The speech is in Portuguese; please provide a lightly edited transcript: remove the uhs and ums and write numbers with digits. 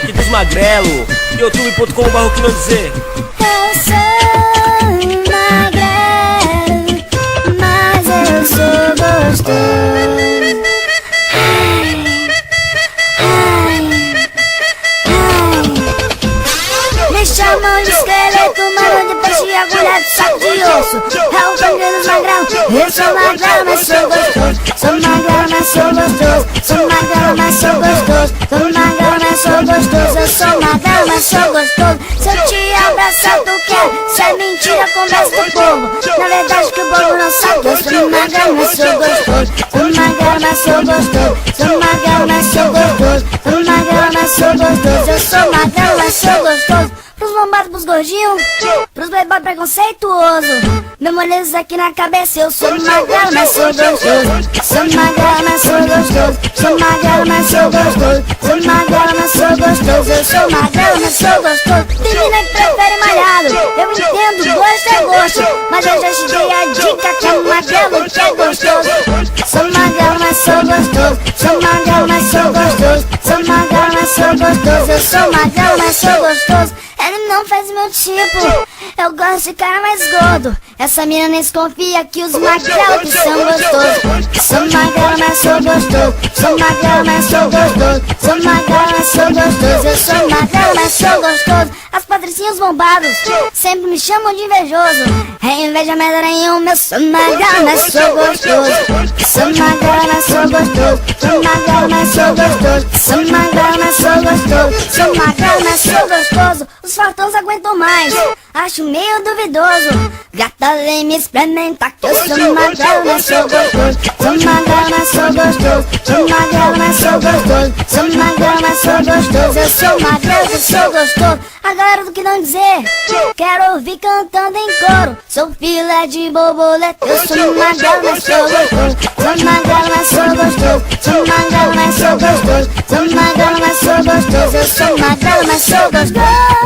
funk dos magrelo. youtube.com/quinodizer. Eu sou magrelo, mas eu sou gostoso. Me chamam de esqueleto, mano, de peixe e agulha de saco de osso. É o funk dos magrelo. Eu sou magrelo, mas sou gostoso. Sou magrelo, mas sou gostoso. Sou magrelo, mas sou gostoso. Sou magrelo, mas sou gostoso. Eu sou magrelo, mas sou gostoso. Se eu te abraçar, tu quer? Se é mentira, conversa do povo. Na verdade que o povo não sabe. Eu sou magrelo, mas sou gostoso. Sou magrelo, mas sou gostoso. Sou magrelo, mas sou gostoso. Sou magrelo, mas sou gostoso. Eu sou magrelo, mas sou gostoso. Pros bombados, pros gordinhos, pros playboy preconceituoso. Meu moleza aqui na cabeça, eu sou magrelo, mas sou gostoso. Sou magrelo, mas sou gostoso. Sou magrelo, mas sou gostoso. Sou magrelo, mas sou gostoso. Eu sou magrelo, mas sou gostoso. Tem mina que prefere malhado, eu entendo, gosto é gosto. Mas eu já te dei a dica que é magrelo que é gostoso. Sou magrelo, mas sou gostoso. Sou magrelo, mas sou gostoso. Sou magrelo, mas sou gostoso. Eu sou magrelo, mas sou gostoso. Ele não faz meu tipo, eu gosto de cara mais gordo. Essa mina nem desconfia que os magrelos que são gostosos. Sou magrelo, mas sou gostoso. Sou magrelo, mas sou gostoso. Sou magrelo, mas sou gostoso. Eu sou magrelo, mas sou gostoso. As patricinhas bombados sempre me chamam de invejoso. É inveja merda nenhuma, eu sou magrelo, mas sou gostoso. Sou magrelo, mas sou gostoso. Sou magrelo, mas sou gostoso. Sou magrelo, mas sou gostoso. Sou magrelo, mas sou gostoso. Os fartões aguentam mais, acho meio duvidoso. Gata, vem me experimentar que eu sou magrelo, mas sou gostoso. Sou magrelo, mas sou gostoso. Sou magrelo, mas sou gostoso. Sou magrelo, mas sou gostoso. Eu sou magrelo, mas sou gostoso. A galera do que não dizer, quero ouvir cantando em coro. Sou filé de borboleta, eu sou magrelo, mas sou gostoso. Sou magrelo, mas sou gostoso. Sou magrelo, mas sou gostoso. Sou magrelo, mas sou gostoso. Eu sou magrelo, mas sou gostoso.